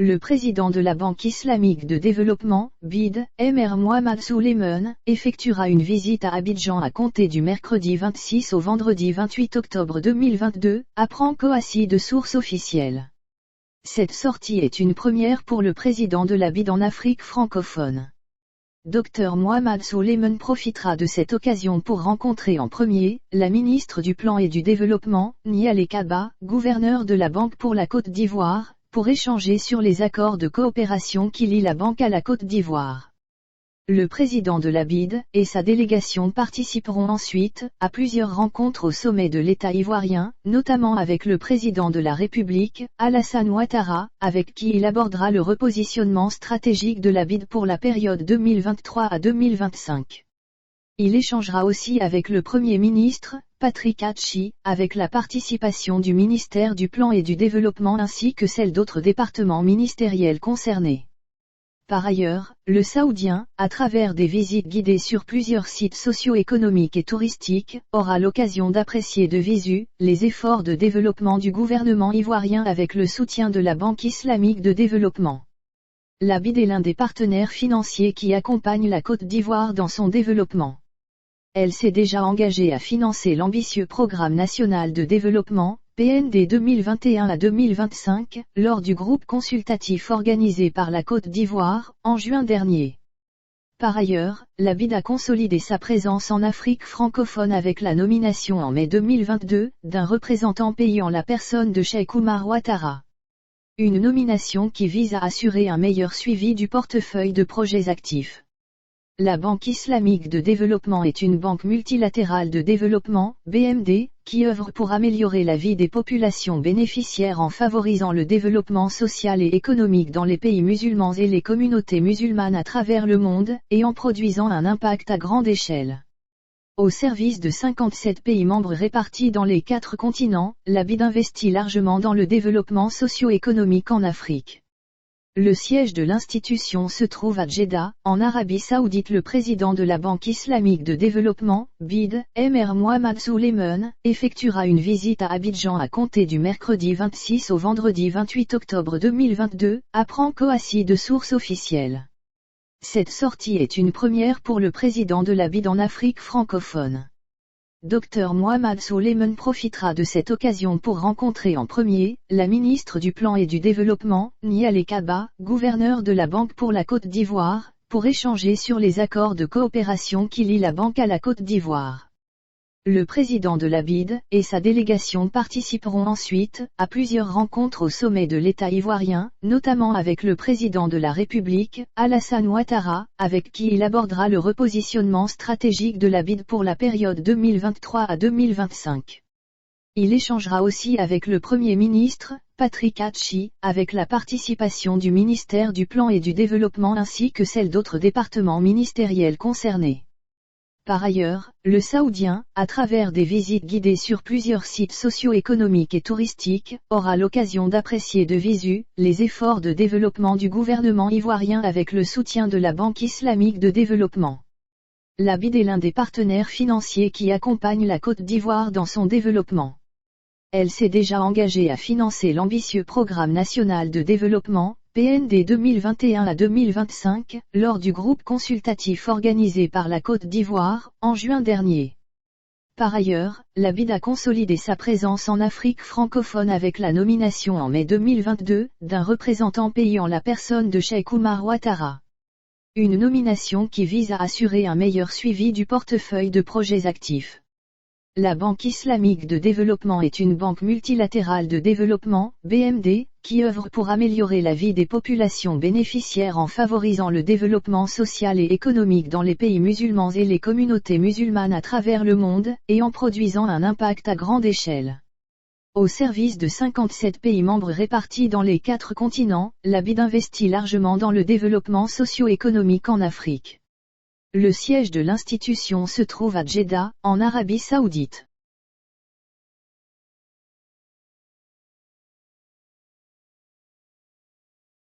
Le président de la Banque islamique de développement, BID, Mr Mohamed Souleymane, effectuera une visite à Abidjan à compter du mercredi 26 au vendredi 28 octobre 2022, apprend Koassi de sources officielles. Cette sortie est une première pour le président de la BID en Afrique francophone. Dr Mohamed Souleymane profitera de cette occasion pour rencontrer en premier, la ministre du Plan et du Développement, Niale Kaba, gouverneur de la Banque pour la Côte d'Ivoire, pour échanger sur les accords de coopération qui lient la banque à la Côte d'Ivoire. Le président de la BID et sa délégation participeront ensuite à plusieurs rencontres au sommet de l'État ivoirien, notamment avec le président de la République, Alassane Ouattara, avec qui il abordera le repositionnement stratégique de la BID pour la période 2023 à 2025. Il échangera aussi avec le Premier ministre, Patrick Hatchi, avec la participation du ministère du Plan et du Développement ainsi que celle d'autres départements ministériels concernés. Par ailleurs, le Saoudien, à travers des visites guidées sur plusieurs sites socio-économiques et touristiques, aura l'occasion d'apprécier de visu les efforts de développement du gouvernement ivoirien avec le soutien de la Banque islamique de développement. La BID est l'un des partenaires financiers qui accompagne la Côte d'Ivoire dans son développement. Elle s'est déjà engagée à financer l'ambitieux Programme national de développement, PND 2021 à 2025, lors du groupe consultatif organisé par la Côte d'Ivoire, en juin dernier. Par ailleurs, la BID a consolidé sa présence en Afrique francophone avec la nomination en mai 2022, d'un représentant pays en la personne de Cheikh Oumar Ouattara. Une nomination qui vise à assurer un meilleur suivi du portefeuille de projets actifs. La Banque islamique de développement est une banque multilatérale de développement, BMD, qui œuvre pour améliorer la vie des populations bénéficiaires en favorisant le développement social et économique dans les pays musulmans et les communautés musulmanes à travers le monde, et en produisant un impact à grande échelle. Au service de 57 pays membres répartis dans les 4 continents, la BID investit largement dans le développement socio-économique en Afrique. Le siège de l'institution se trouve à Djeddah, en Arabie Saoudite. Le président de la Banque islamique de développement, BID, Mr Mohamed Souleymane, effectuera une visite à Abidjan à compter du mercredi 26 au vendredi 28 octobre 2022, apprend Koassi de sources officielles. Cette sortie est une première pour le président de la BID en Afrique francophone. Dr Mohamed Souleymane profitera de cette occasion pour rencontrer en premier, la ministre du Plan et du Développement, Niale Kaba, gouverneur de la Banque pour la Côte d'Ivoire, pour échanger sur les accords de coopération qui lient la banque à la Côte d'Ivoire. Le président de la BID et sa délégation participeront ensuite à plusieurs rencontres au sommet de l'État ivoirien, notamment avec le président de la République, Alassane Ouattara, avec qui il abordera le repositionnement stratégique de la BID pour la période 2023 à 2025. Il échangera aussi avec le Premier ministre, Patrick Hatchi, avec la participation du ministère du Plan et du Développement ainsi que celle d'autres départements ministériels concernés. Par ailleurs, le Saoudien, à travers des visites guidées sur plusieurs sites socio-économiques et touristiques, aura l'occasion d'apprécier de visu les efforts de développement du gouvernement ivoirien avec le soutien de la Banque islamique de développement. La BID est l'un des partenaires financiers qui accompagne la Côte d'Ivoire dans son développement. Elle s'est déjà engagée à financer l'ambitieux Programme national de développement, PND 2021 à 2025, lors du groupe consultatif organisé par la Côte d'Ivoire, en juin dernier. Par ailleurs, la BID a consolidé sa présence en Afrique francophone avec la nomination en mai 2022, d'un représentant pays en la personne de Cheikh Oumar Ouattara. Une nomination qui vise à assurer un meilleur suivi du portefeuille de projets actifs. La Banque islamique de développement est une banque multilatérale de développement, BMD, qui œuvre pour améliorer la vie des populations bénéficiaires en favorisant le développement social et économique dans les pays musulmans et les communautés musulmanes à travers le monde, et en produisant un impact à grande échelle. Au service de 57 pays membres répartis dans les 4 continents, la BID investit largement dans le développement socio-économique en Afrique. Le siège de l'institution se trouve à Djeddah, en Arabie Saoudite.